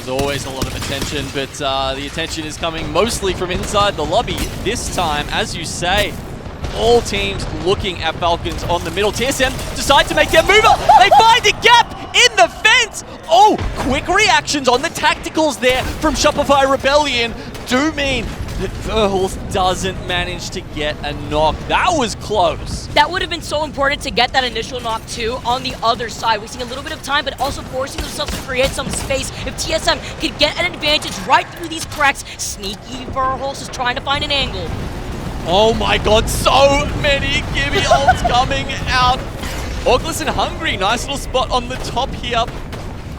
There's always a lot of attention, but the attention is coming mostly from inside the lobby. This time, as you say, all teams looking at Falcons on the middle. TSM decide to make their move up. They find a gap in the fence. Oh, quick reactions on the tacticals there from Shopify Rebellion do mean that Verhulst doesn't manage to get a knock. That was close. That would have been so important to get that initial knock too on the other side. Wasting a little bit of time, but also forcing themselves to create some space. If TSM could get an advantage right through these cracks, sneaky Verhulst is trying to find an angle. Oh my god, so many Gibby ults coming out. ALGS and Hungry, nice little spot on the top here.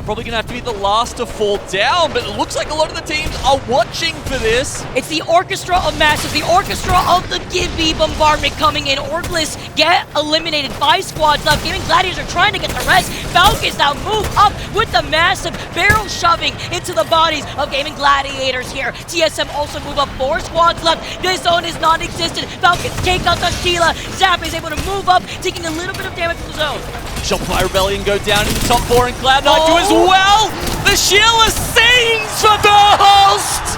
Probably gonna have to be the last to fall down, but it looks like a lot of the teams are watching for this. It's the orchestra of masses, the orchestra of the Gibby bombardment coming in. ALGS get eliminated, 5 squads left. Gaimin Gladiators are trying to get the rest. Falcons now move up with the massive barrel shoving into the bodies of Gaimin Gladiators here. TSM also move up, 4 squads left. This zone is non-existent. Falcons take out the Sheila. Zap is able to move up, taking a little bit of damage from the zone. Shopify Rebellion go down in the top 4 and Cloud9 do as well. The Sheila sings for Verhulst.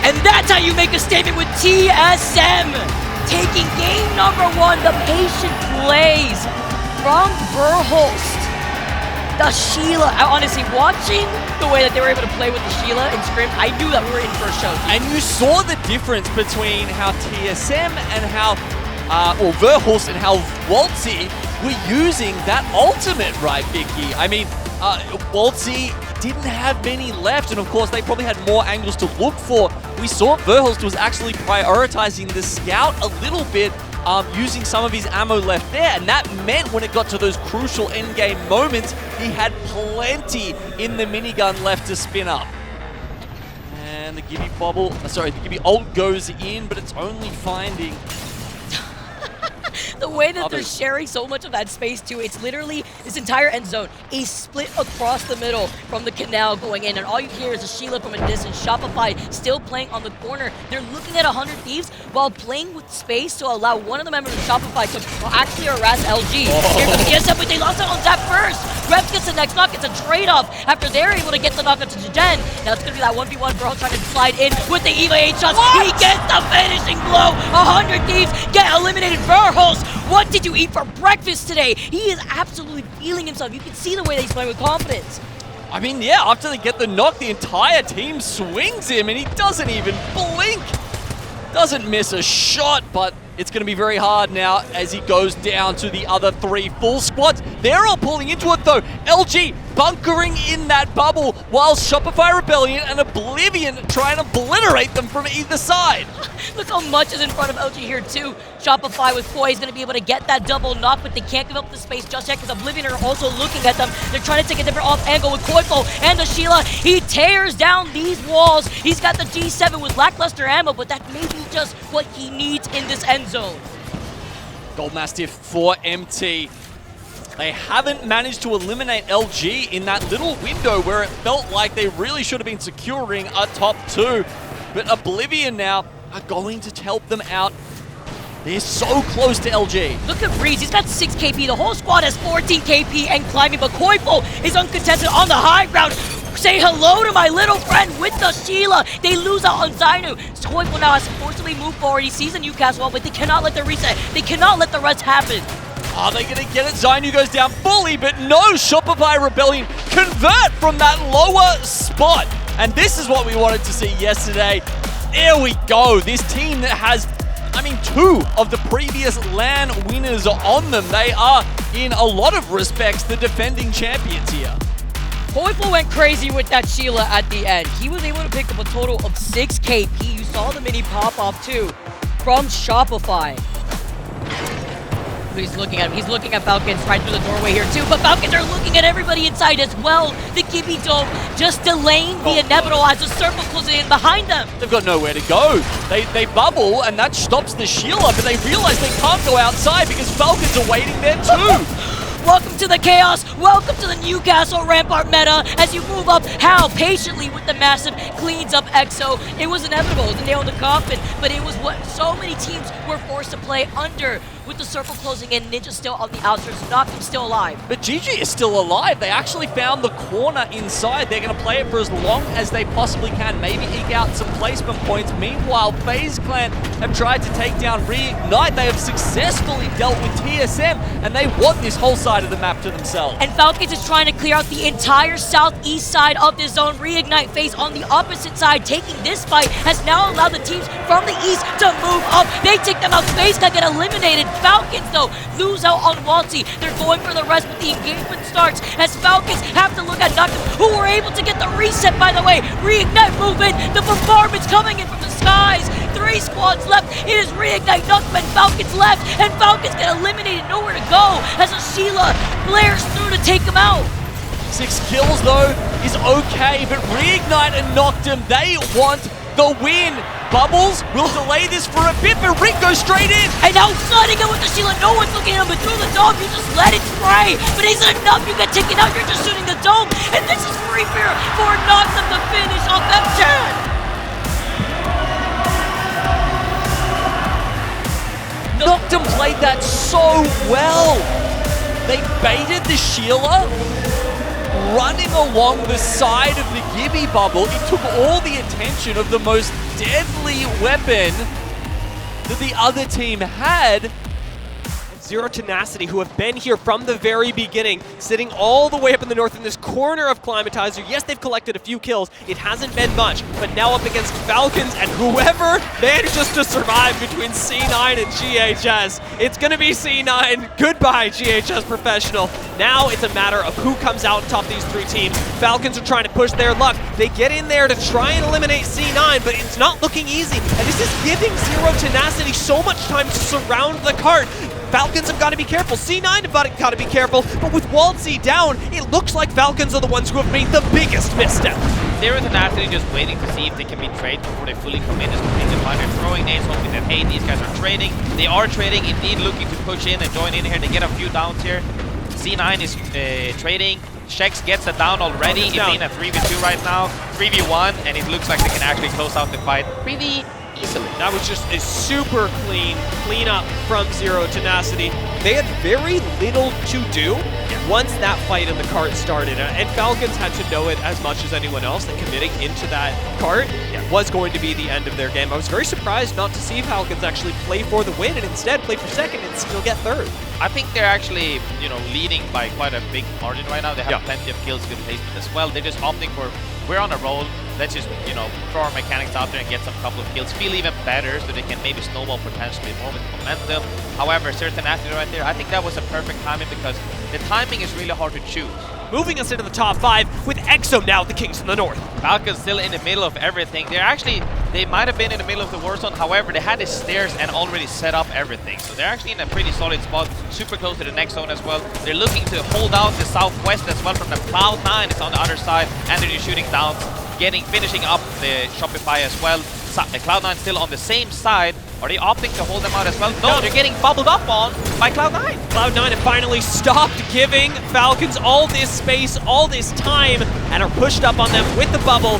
And that's how you make a statement with TSM. Taking game number 1, the patient plays from Verhulst. The Sheila, honestly, watching the way that they were able to play with the Sheila and Scrim, I knew that we were in for a show. And you saw the difference between how TSM and how, or Verhulst and how Waltzy were using that ultimate, right, Vicky? I mean, Waltzy didn't have many left, and of course they probably had more angles to look for. We saw Verhulst was actually prioritizing the scout a little bit, using some of his ammo left there, and that meant when it got to those crucial endgame moments, he had plenty in the minigun left to spin up. And the Gibby bubble, the Gibby ult goes in, but it's only finding the way that they're sharing so much of that space too, it's literally this entire end zone is split across the middle from the canal going in, and all you hear is a Sheila from a distance. Shopify still playing on the corner. They're looking at 100 Thieves while playing with space to allow one of the members of Shopify to actually harass LG. Here comes TSM, but they lost it on Zap first. Rev gets the next knock. It's a trade-off after they're able to get the knock into Jen. Now it's going to be that 1v1 Verhulst trying to slide in with the EVA 8 shots. He gets the finishing blow. 100 Thieves get eliminated. Verhulst, what did you eat for breakfast today? He is absolutely feeling himself. You can see the way that he's playing with confidence. I mean, yeah, after they get the knock, the entire team swings him and he doesn't even blink. Doesn't miss a shot, but it's going to be very hard now as he goes down to the other 3 full squads. They're all pulling into it though. LG bunkering in that bubble while Shopify Rebellion and Oblivion trying to obliterate them from either side. Look how much is in front of LG here too. Shopify with Koi is going to be able to get that double knock, but they can't give up the space just yet because Oblivion are also looking at them. They're trying to take a different off angle with Koifo and the Sheila. He tears down these walls. He's got the G7 with lackluster ammo, but that may be just what he needs in this end zone. Gold Mastiff for MT. They haven't managed to eliminate LG in that little window where it felt like they really should have been securing a top 2. But Oblivion now are going to help them out. They're so close to LG. Look at Breeze, he's got 6 KP. The whole squad has 14 KP and climbing, but Koifo is uncontested on the high ground. Say hello to my little friend with the Sheila. They lose out on Zainu. Koifo now has to forcibly move forward. He sees a Newcastle wall, but they cannot let the reset. They cannot let the rest happen. Are they going to get it? Zainu goes down fully, but no, Shopify Rebellion convert from that lower spot. And this is what we wanted to see yesterday. There we go. This team that has, 2 of the previous LAN winners are on them. They are, in a lot of respects, the defending champions here. Koifo went crazy with that Sheila at the end. He was able to pick up a total of 6 KP. You saw the mini pop-off too from Shopify. He's looking at him. He's looking at Falcons right through the doorway here too, but Falcons are looking at everybody inside as well. The Gibby Dome just delaying the inevitable as the circle closes in behind them. They've got nowhere to go. They bubble and that stops the Sheila, but they realize they can't go outside because Falcons are waiting there too. Welcome Welcome to the chaos. Welcome to the Newcastle Rampart meta. As you move up, Hal patiently with the massive cleans up EXO. It was inevitable. It was a nail in the coffin, but it was what so many teams were forced to play under. With the circle closing in, Ninja still on the outskirts, Noctem still alive. But GG is still alive. They actually found the corner inside. They're going to play it for as long as they possibly can, maybe eke out some placement points. Meanwhile, FaZe Clan have tried to take down Reignite. They have successfully dealt with TSM, and they want this whole side of the map to themselves. And Falcons is trying to clear out the entire southeast side of this zone. Reignite FaZe on the opposite side, taking this fight, has now allowed the teams from the east to move up. They take them out. FaZe Clan get eliminated. Falcons, though, lose out on Waltzy. They're going for the rest, but the engagement starts as Falcons have to look at Noctem, who were able to get the reset, by the way. Reignite move in. The bombardment's coming in from the skies. 3 squads left. It is Reignite, Noctem, and Falcons left, and Falcons get eliminated. Nowhere to go as a Sheila blares through to take them out. 6 kills, though, is okay, but Reignite and Noctem, they want the win. Bubbles will delay this for a bit, but Rick goes straight in. And now sliding in with the Sheila. No one's looking at him, but through the dome, you just let it spray. But isn't enough. You get taken out. You're just shooting the dome. And this is free fear for Noctem to finish off that Chad. Noctem played that so well. They baited the Sheila, running along the side of the Gibby bubble. It took all the attention of the most deadly weapon that the other team had. Zero Tenacity, who have been here from the very beginning, sitting all the way up in the north in this corner of Climatizer. Yes, they've collected a few kills. It hasn't been much, but now up against Falcons and whoever manages to survive between C9 and GHS. It's going to be C9. Goodbye, GHS Professional. Now it's a matter of who comes out on top of these 3 teams. Falcons are trying to push their luck. They get in there to try and eliminate C9, but it's not looking easy. And this is giving Zero Tenacity so much time to surround the cart. Falcons have got to be careful. C9 have got to be careful, but with Waltzy down, it looks like Falcons are the ones who have made the biggest misstep. Zero Tenacity just waiting to see if they can be traded before they fully commit is completely fine. They're throwing nades, hoping that, hey, these guys are trading. They are trading, indeed looking to push in and join in here. They get a few downs here. C9 is trading. Shex gets a down already. It's in a 3v2 right now. 3v1, and it looks like they can actually close out the fight pretty easily. That was just a super clean up from Zero Tenacity. They had very little to do once that fight in the cart started, and Falcons had to know it as much as anyone else that committing into that cart was going to be the end of their game. I was very surprised not to see Falcons actually play for the win and instead play for second and still get third. I think they're actually, leading by quite a big margin right now. They have plenty of kills, good placement as well. They're just opting for, we're on a roll. Let's just, throw our mechanics out there and get some couple of kills. Feel even better so they can maybe snowball potentially more with momentum. However, certain athlete right there, I think that was a perfect timing because the timing is really hard to choose. Moving us into the top 5 with EXO now the Kings in the north. Falcons still in the middle of everything. They might have been in the middle of the war zone. However, they had the stairs and already set up everything. So they're actually in a pretty solid spot, super close to the next zone as well. They're looking to hold out the southwest as well from the Cloud9. It's on the other side, and they're just shooting down, finishing up the Shopify as well. Cloud9 still on the same side. Are they opting to hold them out as well? No, they're getting bubbled up on by Cloud9. Cloud9 have finally stopped giving Falcons all this space, all this time, and are pushed up on them with the bubble.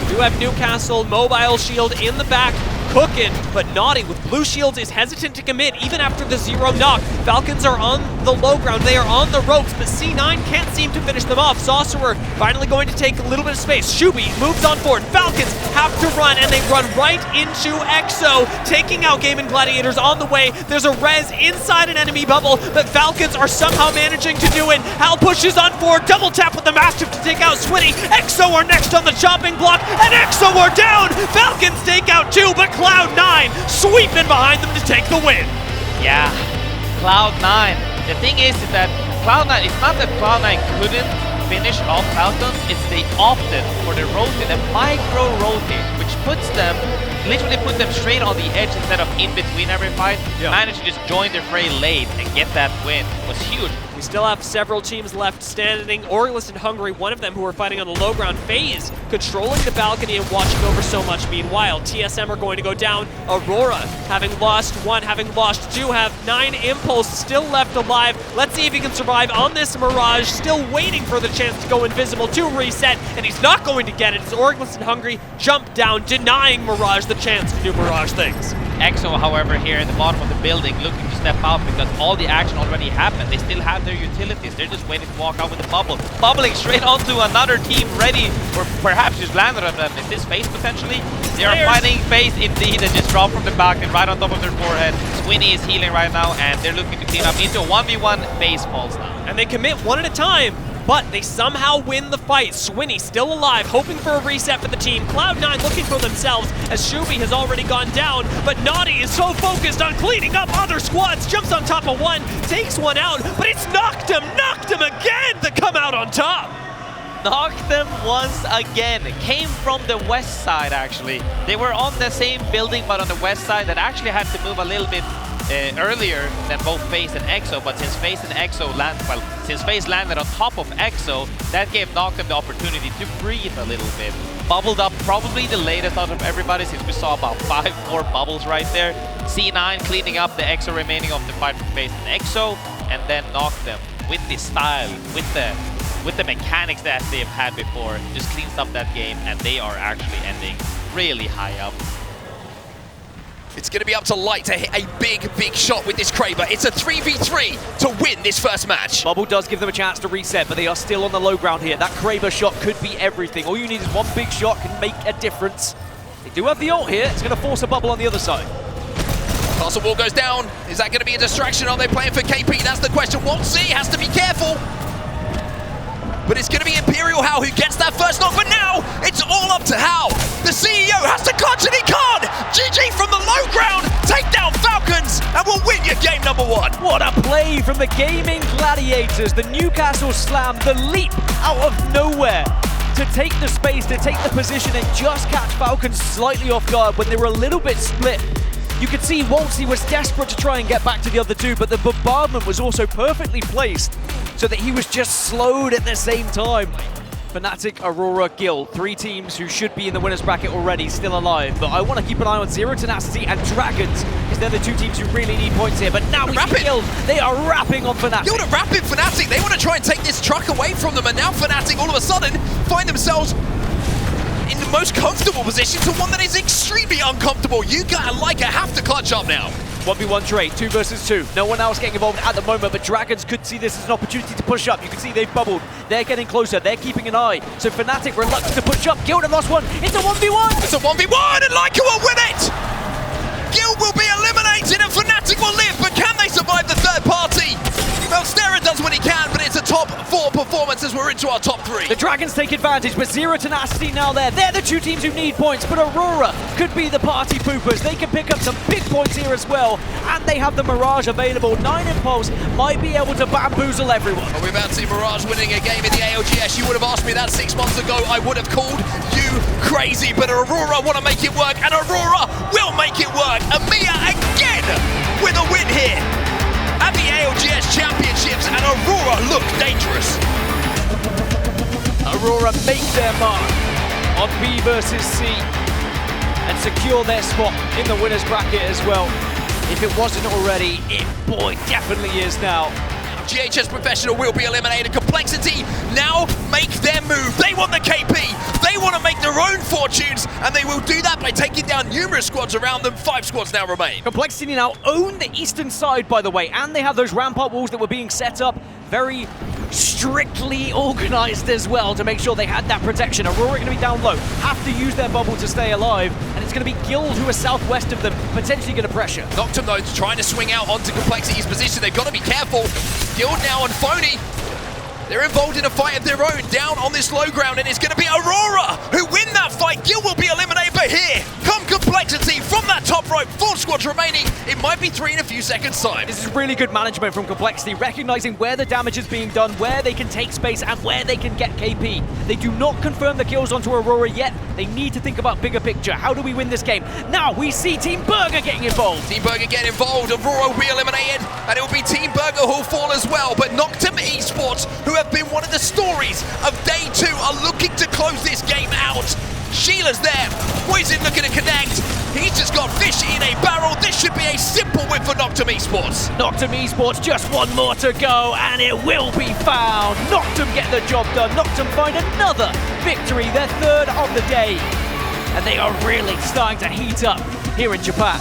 We do have Newcastle, Mobile Shield in the back, cooking, but Naughty with blue shields is hesitant to commit even after the 0 knock. Falcons are on the low ground, they are on the ropes, but C9 can't seem to finish them off. Sorcerer finally going to take a little bit of space. Shubi moves on forward. Falcons have to run, and they run right into EXO, taking out Gaimin Gladiators on the way. There's a res inside an enemy bubble, but Falcons are somehow managing to do it. Hal pushes on forward, double tap with the Mastiff to take out Switty. EXO are next on the chopping block, and EXO are down! Falcons take out 2, but Cloud9 sweeping behind them to take the win. Yeah, Cloud9. The thing is that Cloud9, it's not that Cloud9 couldn't finish of Falcons is they opted for the rotate, the micro rotate, which literally put them straight on the edge instead of in between every fight. Managed to just join the fray late and get that win. It was huge. We still have several teams left standing. ALGS and Hungary, one of them who are fighting on the low ground. FaZe controlling the balcony and watching over so much. Meanwhile, TSM are going to go down. Aurora, having lost one, having lost two, have 9 Impulse still left alive. Let's see if he can survive on this Mirage. Still waiting for the chance to go invisible to reset, and he's not going to get it as ALGS and Hungary jump down, denying Mirage the chance to do Mirage things. EXO, however, here at the bottom of the building looking to step out because all the action already happened. They still have their utilities. They're just waiting to walk out with the bubble. Bubbling straight onto another team ready, or perhaps just landed on them. Is this FaZe potentially? They are fighting FaZe indeed and just drop from the back and right on top of their forehead. Swinny is healing right now and they're looking to clean up into a 1v1. FaZe falls down. And they commit one at a time, but they somehow win the fight. Swinny still alive, hoping for a reset for the team. Cloud9 looking for themselves as Shubi has already gone down, but Naughty is so focused on cleaning up other squads. Jumps on top of one, takes one out, but it's Noctem again that come out on top. Noctem once again. Came from the west side actually. They were on the same building but on the west side that actually had to move a little bit earlier than both FaZe and EXO, but since FaZe and EXO since FaZe landed on top of EXO, that gave Noctem the opportunity to breathe a little bit. Bubbled up probably the latest out of everybody since we saw about 5 more bubbles right there. C9 cleaning up the EXO remaining of the fight from FaZe and EXO, and then Noctem with the style, with the mechanics that they've had before, just cleans up that game, and they are actually ending really high up. It's going to be up to Light to hit a big shot with this Kraber. It's a 3v3 to win this first match. Bubble does give them a chance to reset, but they are still on the low ground here. That Kraber shot could be everything. All you need is one big shot can make a difference. They do have the ult here. It's going to force a bubble on the other side. Castle wall goes down. Is that going to be a distraction? Are they playing for KP? That's the question. Waltzy has to be careful. But it's going to be Imperial Hal who gets that first knock, but now it's all up to Hal. The CEO has to clutch and he can't. GG from the low ground, take down Falcons, and we'll win your game number 1. What a play from the Gaimin Gladiators. The Newcastle slam, the leap out of nowhere to take the space, to take the position and just catch Falcons slightly off guard when they were a little bit split. You could see Waltzy was desperate to try and get back to the other two, but the bombardment was also perfectly placed so that he was just slowed at the same time. Fnatic, Aurora, Gil, 3 teams who should be in the winner's bracket already, still alive. But I want to keep an eye on Zero Tenacity and Dragons, because they're the 2 teams who really need points here. But now we see Gil, they are wrapping on Fnatic. Gil to wrap in Fnatic. They want to try and take this truck away from them, and now Fnatic all of a sudden find themselves in the most comfortable position to one that is extremely uncomfortable. Yuka and Leica have to clutch up now. 1v1 trade, 2 versus 2. No one else getting involved at the moment, but Dragons could see this as an opportunity to push up. You can see they've bubbled. They're getting closer. They're keeping an eye. So Fnatic reluctant to push up. Gilda lost one. It's a 1v1. It's a 1v1 and Leica will win it. Gil will be eliminated and Fnatic will live, but can they survive the third party? Melstera does what he can, but it's a top 4 performance as we're into our top 3. The Dragons take advantage, but Zero Tenacity now there. They're the 2 teams who need points, but Aurora could be the party poopers. They can pick up some big points here as well, and they have the Mirage available. 9 Impulse might be able to bamboozle everyone. We're about to see Mirage winning a game in the ALGS. You would have asked me that 6 months ago. I would have called you crazy, but Aurora want to make it work, and Aurora will make it work. Amiya again with a win here at the ALGS Championships, and Aurora look dangerous. Aurora make their mark on B versus C and secure their spot in the winner's bracket as well. If it wasn't already, it boy definitely is now. GHS Professional will be eliminated. Complexity now make their move. They want the KP. They want to make their own fortunes, and they will do that by taking down numerous squads around them. 5 squads now remain. Complexity now own the eastern side, by the way, and they have those rampart walls that were being set up very strictly organized as well to make sure they had that protection. Aurora going to be down low, have to use their bubble to stay alive, and it's going to be Guild who are southwest of them, potentially going to pressure. Noctem though trying to swing out onto Complexity's position. They've got to be careful. Guild now on Phony. They're involved in a fight of their own down on this low ground, and it's going to be Aurora who win that fight. Gil will be eliminated, but here come Complexity from that top rope. 4 squads remaining. It might be 3 in a few seconds' time. This is really good management from Complexity, recognizing where the damage is being done, where they can take space, and where they can get KP. They do not confirm the kills onto Aurora yet. They need to think about bigger picture. How do we win this game? Now we see Team Burger getting involved. Team Burger get involved. Aurora will be eliminated, and it will be Team Burger who'll fall as well. But Noctem Esports, who have been one of the stories of day 2, are looking to close this game out. Sheila's there. Poison looking to connect. He's just got fish in a barrel. This should be a simple win for Noctem Esports. Noctem Esports, just one more to go, and it will be found. Noctem get the job done. Noctem find another victory, their 3rd of the day. And they are really starting to heat up here in Japan.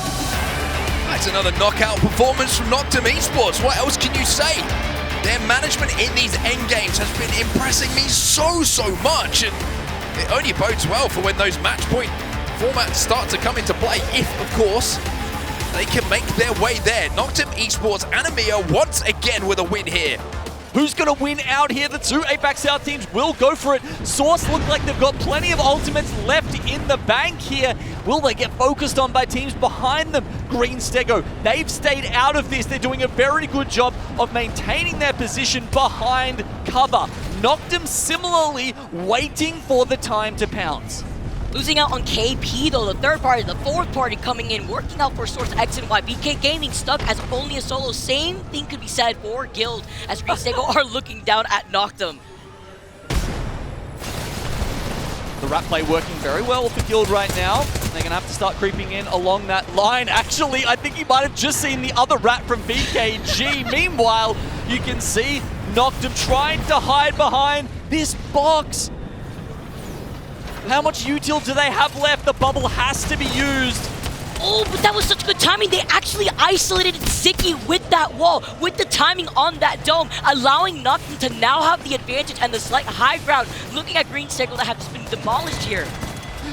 That's another knockout performance from Noctem Esports. What else can you say? Their management in these end games has been impressing me so much. And it only bodes well for when those match point formats start to come into play, if, of course, they can make their way there. Noctem Esports and EMEA once again with a win here. Who's going to win out here? The 2 APAC South teams will go for it. Source look like they've got plenty of ultimates left in the bank here. Will they get focused on by teams behind them? Green Stego, they've stayed out of this. They're doing a very good job of maintaining their position behind cover. Noctem similarly waiting for the time to pounce. Losing out on KP though, the 3rd party, the 4th party coming in, working out for Source X and Y. BK Gaming stuck as only a solo. Same thing could be said for Guild as Green Stego are looking down at Noctem. The rat play working very well for Guild right now. They're going to have to start creeping in along that line. Actually, I think you might have just seen the other rat from BKG. Meanwhile, you can see Noctem trying to hide behind this box. How much util do they have left? The bubble has to be used. Oh, but that was such good timing. They actually isolated Ziki with that wall, with the timing on that dome, allowing Noctem to now have the advantage and the slight high ground, looking at Green Stego that have just been demolished here.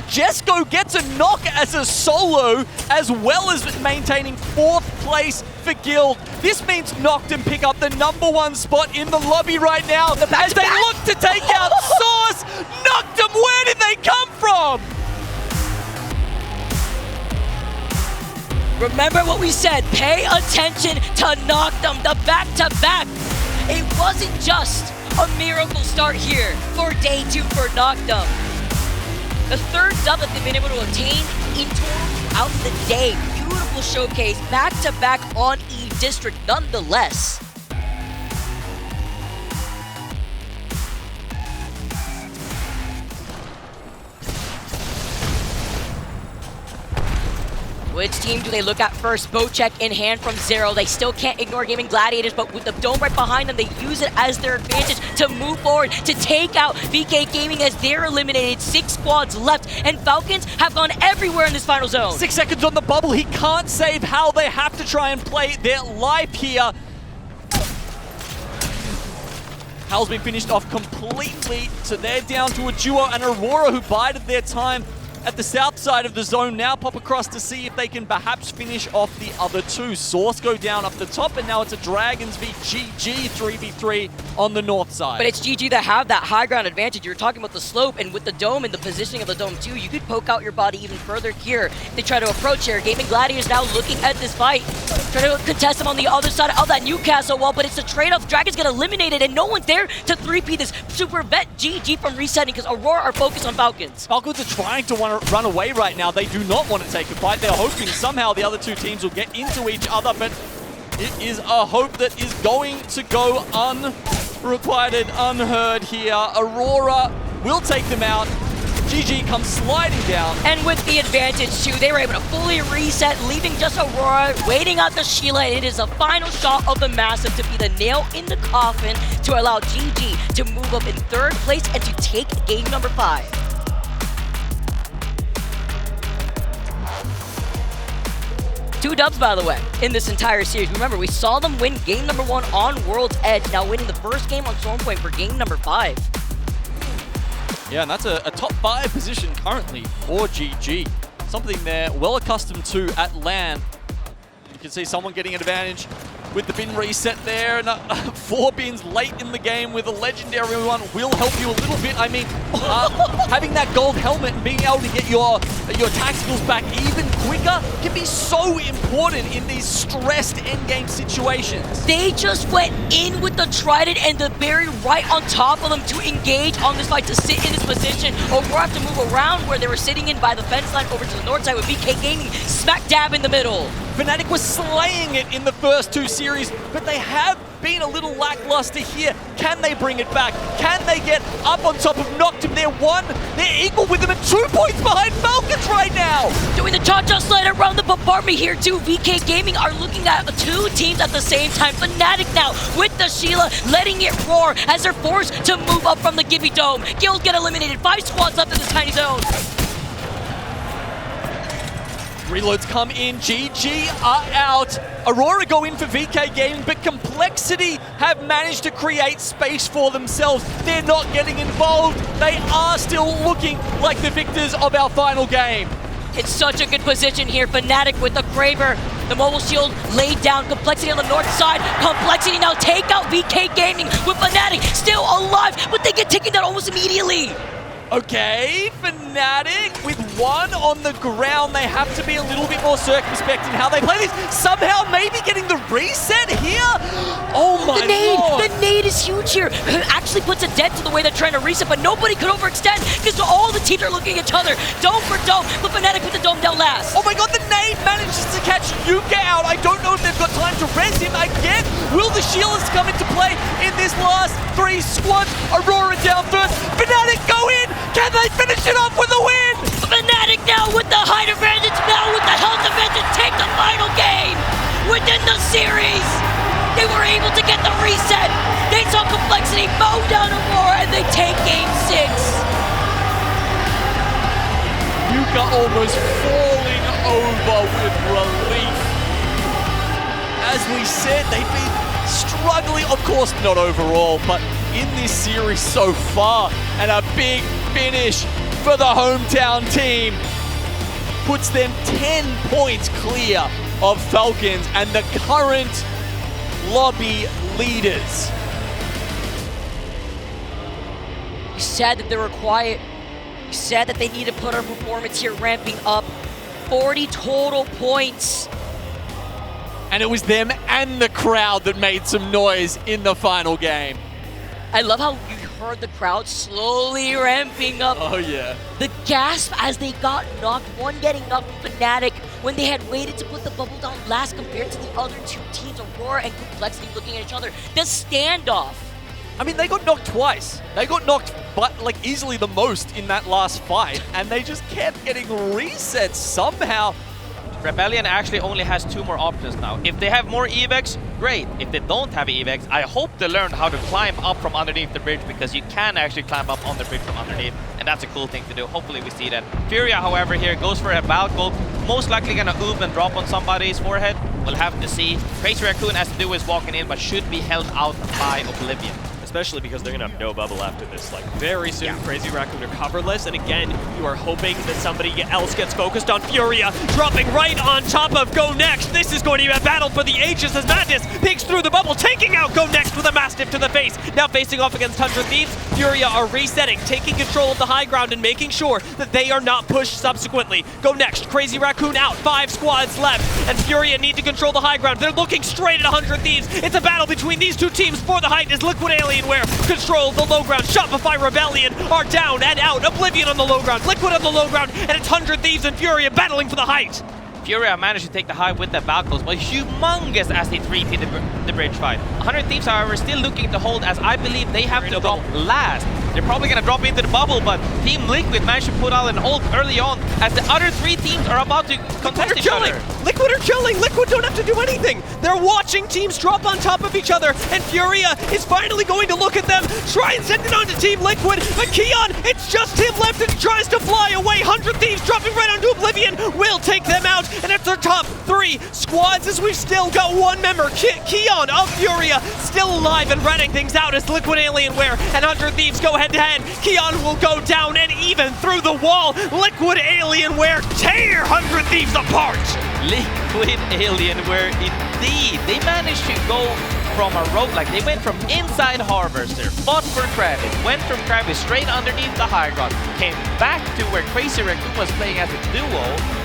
Jesco gets a knock as a solo, as well as maintaining 4th place for Guild. This means Noctem pick up the #1 spot in the lobby right now as they look to take out Source. Noctem, where did they come from? Remember what we said, pay attention to Noctem, the back-to-back. It wasn't just a miracle start here for day 2 for Noctem. The 3rd dub that they've been able to obtain in total out the day. Beautiful showcase, back-to-back on E-District nonetheless. Which team do they look at first? Boat check in hand from Zero. They still can't ignore Gaimin Gladiators, but with the dome right behind them, they use it as their advantage to move forward, to take out BK Gaming as they're eliminated. 6 squads left, and Falcons have gone everywhere in this final zone. 6 seconds on the bubble. He can't save how they have to try and play their life here. Hal's been finished off completely, so they're down to a duo, and Aurora, who bided their time at the south side of the zone, now pop across to see if they can perhaps finish off the other 2. Source go down up the top, and now it's a Dragons v GG 3v3 on the north side. But it's GG that have that high ground advantage. You were talking about the slope, and with the dome and the positioning of the dome too, you could poke out your body even further here if they try to approach here. Gaimin Gladiators now looking at this fight, trying to contest them on the other side of that Newcastle wall, but it's a trade-off. Dragons get eliminated, and no one's there to 3P this super vet GG from resetting because Aurora are focused on Falcons. Falcons are trying to run away right now. They do not want to take a fight. They're hoping somehow the other 2 teams will get into each other, but it is a hope that is going to go unrequited, unheard here. Aurora will take them out. GG comes sliding down. And with the advantage too, they were able to fully reset, leaving just Aurora waiting out the Sheila. It is a final shot of the Massive to be the nail in the coffin to allow GG to move up in 3rd place and to take game number 5. 2 dubs, by the way, in this entire series. Remember, we saw them win game number 1 on World's Edge, now winning the first game on Storm Point for game number 5. Yeah, and that's a top 5 position currently for GG. Something they're well accustomed to at LAN. You can see someone getting an advantage with the bin reset there. And 4 bins late in the game with a legendary one will help you a little bit. I mean, having that gold helmet and being able to get your tacticals back even quicker can be so important in these stressed endgame situations. They just went in with the Trident and the Berry right on top of them to engage on this fight, to sit in this position. Overall have to move around where they were sitting in by the fence line over to the north side with BK Gaming smack dab in the middle. Fnatic was slaying it in the first 2 series, but they have been a little lackluster here. Can they bring it back? Can they get up on top of Noctem? They're equal with them at 2 points behind Falcons right now. Doing the cha-cha slide around the bombardment here too. VK Gaming are looking at 2 teams at the same time. Fnatic now with the Sheila letting it roar as they're forced to move up from the Gibby Dome. Guilds get eliminated. 5 squads left in this tiny zone. Reloads come in, GG are out. Aurora go in for VK Gaming, but Complexity have managed to create space for themselves. They're not getting involved. They are still looking like the victors of our final game. It's such a good position here. Fnatic with the Kraber. The mobile shield laid down. Complexity on the north side. Complexity now take out VK Gaming with Fnatic still alive, but they get taken down almost immediately. Okay, Fnatic with 1 on the ground. They have to be a little bit more circumspect in how they play this. Somehow maybe getting the reset here? Oh my lord. The nade is huge here. It actually puts a dent to the way they're trying to reset, but nobody could overextend because all the teams are looking at each other. Dome for dome, but Fnatic with the dome down last. Oh my god, the nade manages to catch Yuka out. I don't know if they've got time to res him again. Will the Shielders come into play in this last 3 squads? Aurora down first. Fnatic go in. Can they finish it off with a win? Fnatic now with the height advantage, now with the health advantage, take the final game within the series. They were able to get the reset. They saw Complexity mow down Aurora and they take game 6. Yuka almost falling over with relief. As we said, they've been struggling, of course not overall, but in this series so far, and a big finish for the hometown team puts them 10 points clear of Falcons and the current lobby leaders. You said that they were quiet. You said that they need to put our performance here ramping up. 40 total points. And it was them and the crowd that made some noise in the final game. I love how you heard the crowd slowly ramping up. Oh yeah. The gasp as they got knocked, one getting knocked from Fnatic when they had waited to put the bubble down last compared to the other 2 teams, Aurora and Complexity looking at each other. The standoff. I mean, they got knocked twice. They got knocked, but like easily the most in that last fight, and they just kept getting resets somehow. Rebellion actually only has 2 more options now. If they have more evacs, great. If they don't have evacs, I hope they learned how to climb up from underneath the bridge, because you can actually climb up on the bridge from underneath, and that's a cool thing to do. Hopefully we see that. Furia, however, here goes for a Valkyrie, most likely gonna oob and drop on somebody's forehead. We'll have to see. Crazy Raccoon has to do is walking in, but should be held out by Oblivion. Especially because they're going to have no bubble after this. Like, very soon, Crazy Raccoon are coverless. And again, you are hoping that somebody else gets focused on Furia, dropping right on top of Go Next. This is going to be a battle for the ages as Madness peeks through the bubble, taking out Go Next with a Mastiff to the face. Now facing off against 100 Thieves, Furia are resetting, taking control of the high ground and making sure that they are not pushed subsequently. Go Next, Crazy Raccoon out, 5 squads left, and Furia need to control the high ground. They're looking straight at 100 Thieves. It's a battle between these 2 teams for the height as Liquid Alienware control the low ground. Shopify Rebellion are down and out. Oblivion on the low ground, Liquid on the low ground, and it's 100 Thieves and Furia battling for the height. Furia managed to take the high with the Valkyries, but humongous as they 3-peat the bridge fight. 100 Thieves, however, still looking to hold, as I believe they have to drop last. They're probably going to drop into the bubble, but Team Liquid managed to put out an ult early on as the other 3 teams are about to contest each other. Liquid are chilling. Liquid don't have to do anything. They're watching teams drop on top of each other, and Furia is finally going to look at them, try and send it on to Team Liquid, but Keon, it's just him left and tries to fly away. 100 Thieves dropping right onto Oblivion will take them out, and it's their top 3 squads as we've still got 1 member, Keon of Furia, still alive and ratting things out as Liquid Alienware and 100 Thieves go head-to-head. Keon will go down and even through the wall. Liquid Alienware tear 100 Thieves apart. Liquid Alienware in indeed. They managed to go from a road, like they went from inside Harvester, fought for Kravis, went from Kravis straight underneath the high ground, came back to where Crazy Raccoon was playing as a duo,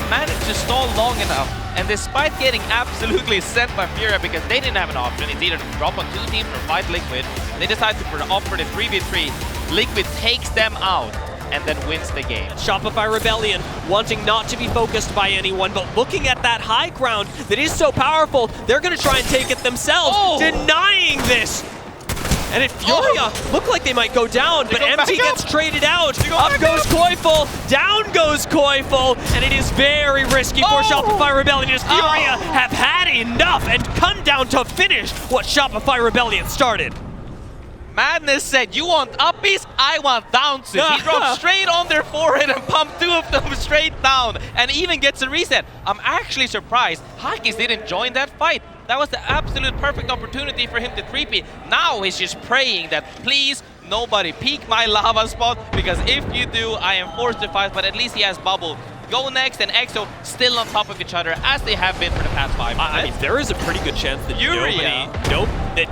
managed to stall long enough, and despite getting absolutely sent by Furia because they didn't have an option, it's either to drop on 2 teams or fight Liquid, they decided to opt for the 3v3. Liquid takes them out and then wins the game. Shopify Rebellion wanting not to be focused by anyone, but looking at that high ground that is so powerful, they're going to try and take it themselves, denying this. And Furia look like they might go down, but MT gets traded out. Up goes Koiful, down goes Koiful, and it is very risky for Shopify Rebellion as Furia have had enough and come down to finish what Shopify Rebellion started. Madness said, you want uppies, I want downs. He dropped straight on their forehead and pumped 2 of them straight down and even gets a reset. I'm actually surprised Hakis didn't join that fight. That was the absolute perfect opportunity for him to 3P. Now he's just praying that please nobody peek my lava spot, because if you do, I am forced to fight, but at least he has bubble. Go Next and EXO still on top of each other as they have been for the past 5 minutes. I mean, there is a pretty good chance that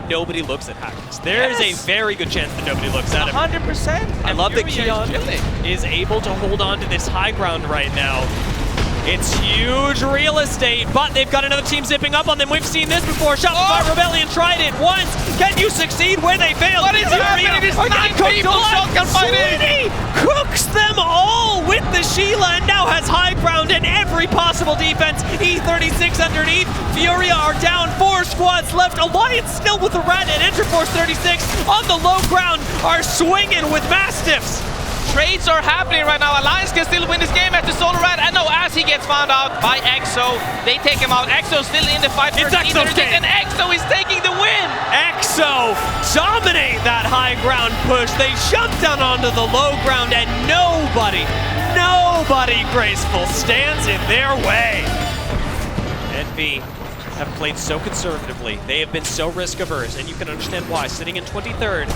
nobody looks at Hakis. There is a very good chance that nobody looks at him. 100%. I love that Keon is able to hold on to this high ground right now. It's huge real estate, but they've got another team zipping up on them. We've seen this before. Shopify Rebellion tried it once. Can you succeed where they failed? What is happening? It is 9 people shotgun fighting. Cooks them all with the Sheila and now has high ground and every possible defense. E36 underneath. Furia are down. 4 squads left. Alliance still with the Rat and Enterforce 36 on the low ground are swinging with Mastiffs. Trades are happening right now. Alliance can still win this game as the Solo Rat. And no, as he gets found out by EXO, they take him out. EXO still in the fight for EXO's game. And EXO is taking the win. EXO dominate that high ground push. They jump down onto the low ground and nobody graceful stands in their way. Envy have played so conservatively. They have been so risk averse, and you can understand why. Sitting in 23rd,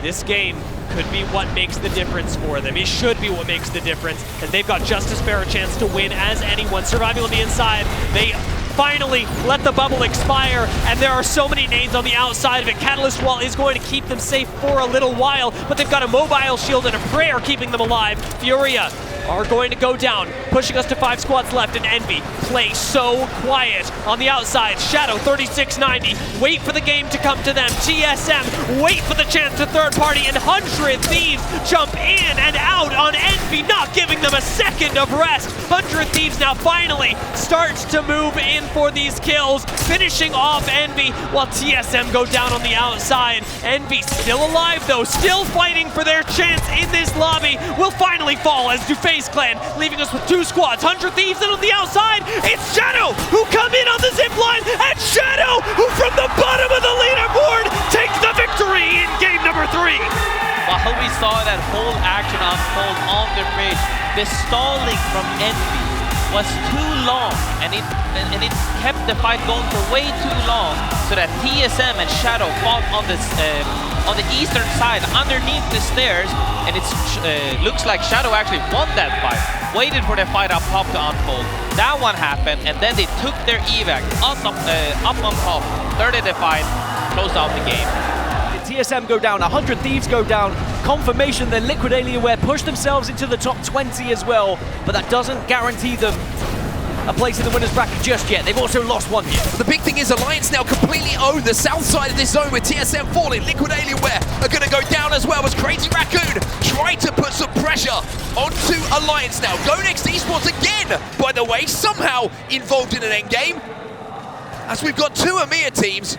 this game could be what makes the difference for them. It should be what makes the difference, and they've got just as fair a chance to win as anyone. Surviving on the inside, they finally let the bubble expire, and there are so many nades on the outside of it. Catalyst Wall is going to keep them safe for a little while, but they've got a mobile shield and a prayer keeping them alive. Furia are going to go down, pushing us to 5 squads left, and Envy play so quiet on the outside. Shadow 3690, wait for the game to come to them. TSM, wait for the chance to third party, and 100 Thieves jump in and out on Envy, not giving them a second of rest. 100 Thieves now finally starts to move in for these kills, finishing off Envy while TSM go down on the outside. Envy still alive though, still fighting for their chance in this lobby. Will finally fall as DuFace Clan, leaving us with 2 squads. 100 Thieves in on the outside. It's Shadow who come in on the zip line, and Shadow who from the bottom of the leaderboard takes the victory in game number 3. While we saw that whole action unfold on the bridge, the stalling from Envy was too long, and it kept the fight going for way too long, so that TSM and Shadow fought on the eastern side underneath the stairs, and it looks like Shadow actually won that fight. Waited for the fight up top to unfold. That one happened, and then they took their evac up on top, started the fight, closed out the game. TSM go down, 100 Thieves go down. Confirmation that Liquid Alienware push themselves into the top 20 as well, but that doesn't guarantee them a place in the winner's bracket just yet. They've also lost 1 here. The big thing is Alliance now completely own the south side of this zone with TSM falling. Liquid Alienware are going to go down as well as Crazy Raccoon trying to put some pressure onto Alliance now. Go Next Esports again, by the way, somehow involved in an endgame, as we've got 2 EMEA teams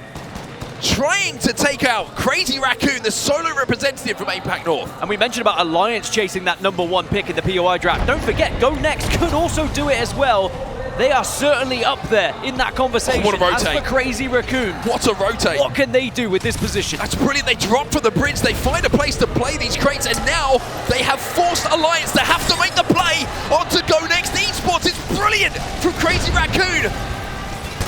trying to take out Crazy Raccoon, the solo representative from APAC North. And we mentioned about Alliance chasing that #1 pick in the POI draft. Don't forget, Go Next could also do it as well. They are certainly up there in that conversation. What a rotate. As for Crazy Raccoon, What a rotate. what can they do with this position? That's brilliant. They drop from the bridge. They find a place to play these crates, and now they have forced Alliance to have to make the play onto Go Next Esports. It's brilliant from Crazy Raccoon.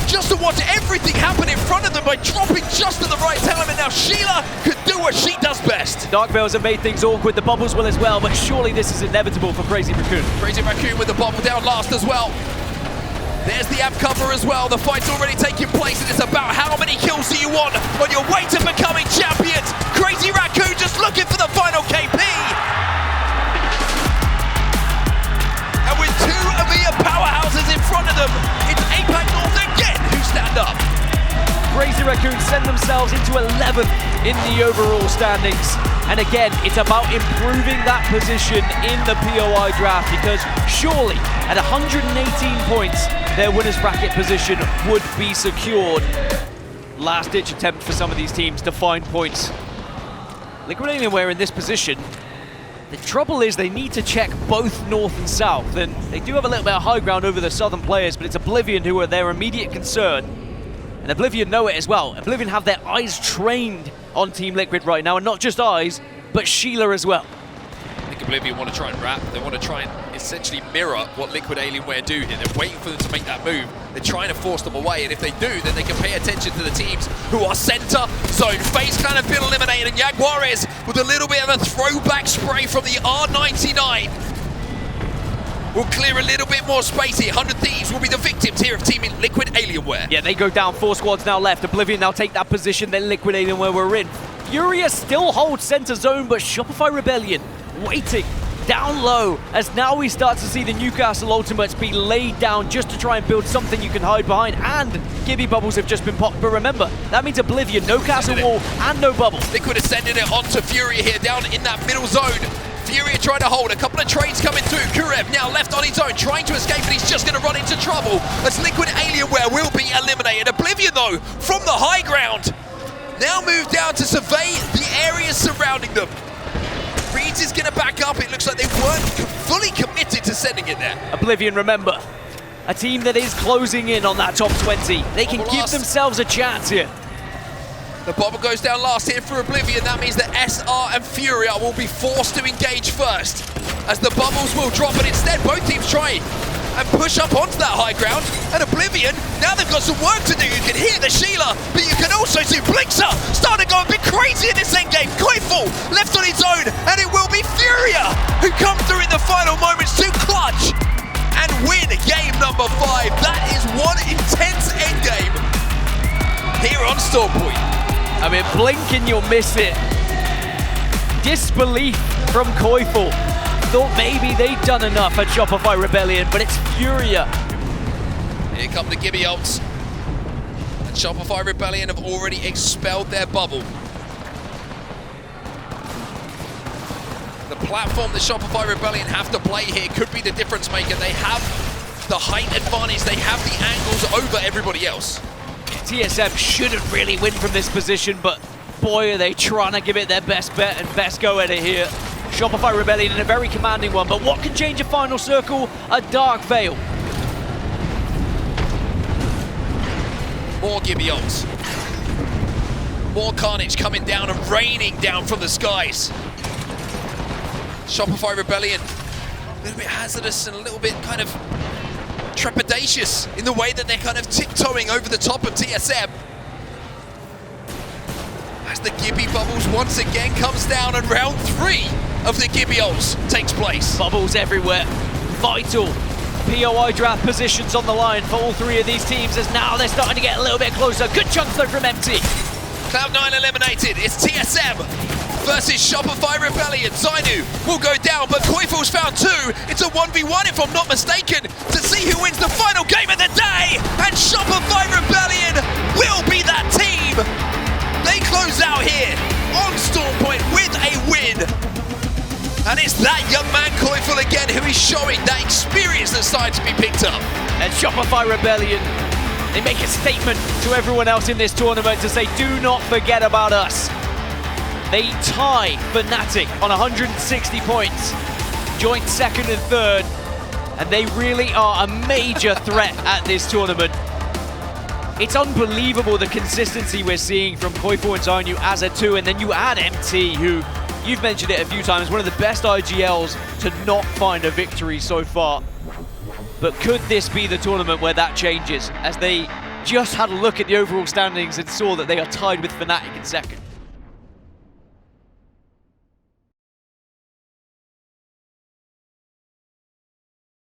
Just to watch everything happen in front of them by dropping just at the right time, and now Sheila could do what she does best. Dark Veils have made things awkward, the bubbles will as well, but surely this is inevitable for Crazy Raccoon. Crazy Raccoon with the bubble down last as well. There's the app cover as well. The fight's already taking place, and it's about how many kills do you want on your way to becoming champions. Crazy Raccoon just looking for the final KP. And with two EMEA powerhouses in front of them, it's APAC North again who stand up. Crazy Raccoons send themselves into 11th in the overall standings. And again, it's about improving that position in the POI draft, because surely at 118 points, their winner's bracket position would be secured. Last-ditch attempt for some of these teams to find points. Liquid Alienware in this position. The trouble is they need to check both north and south, and they do have a little bit of high ground over the southern players, but it's Oblivion who are their immediate concern. And Oblivion know it as well. Oblivion have their eyes trained on Team Liquid right now, and not just eyes, but Sheila as well. I think Oblivion want to try and wrap. They want to try and essentially mirror what Liquid Alienware do here. They're waiting for them to make that move. They're trying to force them away, and if they do, then they can pay attention to the teams who are center zone. FaZe Clan have been eliminated, and Jaguares with a little bit of a throwback spray from the R99. Will clear a little bit more space here. 100 Thieves will be the victims here of Team Liquid Alienware. Yeah, they go down. 4 squads now left. Oblivion now take that position, then Liquid Alienware were in. Furia still holds center zone, but Shopify Rebellion waiting down low, as now we start to see the Newcastle ultimates be laid down just to try and build something you can hide behind, and Gibby bubbles have just been popped. But remember, that means Oblivion, no castle wall and no bubble. Liquid is sending it onto Furia here, down in that middle zone. Furia trying to hold, a couple of trades coming through. Kurev now left on his own, trying to escape, and he's just going to run into trouble as Liquid Alienware will be eliminated. Oblivion, though, from the high ground, now move down to survey the areas surrounding them. Reeds is going to back up. It looks like they weren't fully committed to sending it there. Oblivion, remember, a team that is closing in on that top 20. They can give themselves a chance here. The bubble goes down last here for Oblivion. That means that SR and Furia will be forced to engage first, as the bubbles will drop, but instead both teams try and push up onto that high ground. And Oblivion, now they've got some work to do. You can hear the Sheila, but you can also see Blixer starting to go a bit crazy in this endgame. Koiful left on his own, and it will be Furia who come through in the final moments to clutch and win game number 5. That is one intense endgame here on Stormpoint. I mean, blink and you'll miss it. Disbelief from Koiful. Thought maybe they'd done enough at Shopify Rebellion, but it's Furia. Here come the Gibby ults. And Shopify Rebellion have already expelled their bubble. The platform that Shopify Rebellion have to play here could be the difference maker. They have the height advantage, they have the angles over everybody else. TSM shouldn't really win from this position, but boy, are they trying to give it their best bet and best go at it here. Shopify Rebellion in a very commanding one, but what can change a final circle? A Dark Veil. More Gibby ults. More carnage coming down and raining down from the skies. Shopify Rebellion, a little bit hazardous and a little bit kind of trepidatious in the way that they're kind of tiptoeing over the top of TSM. As the Gibby bubbles once again comes down, and round 3 of the Gibby ults takes place. Bubbles everywhere. Vital POI draft positions on the line for all 3 of these teams, as now they're starting to get a little bit closer. Good chunks though from MT. Cloud9 eliminated. It's TSM versus Shopify Rebellion. Zainu will go down, but Koiful's found 2. It's a 1v1 if I'm not mistaken, to see who wins the final game of the day. And Shopify Rebellion will be that team. They close out here on Stormpoint with a win. And it's that young man Koiful again who is showing that experience that's starting to be picked up. And Shopify Rebellion, they make a statement to everyone else in this tournament to say, do not forget about us. They tie Fnatic on 160 points, joint 2nd and 3rd, and they really are a major threat at this tournament. It's unbelievable the consistency we're seeing from Koiful and Zainu as a 2, and then you add MT, who, you've mentioned it a few times, one of the best IGLs to not find a victory so far. But could this be the tournament where that changes, as they just had a look at the overall standings and saw that they are tied with Fnatic in 2nd?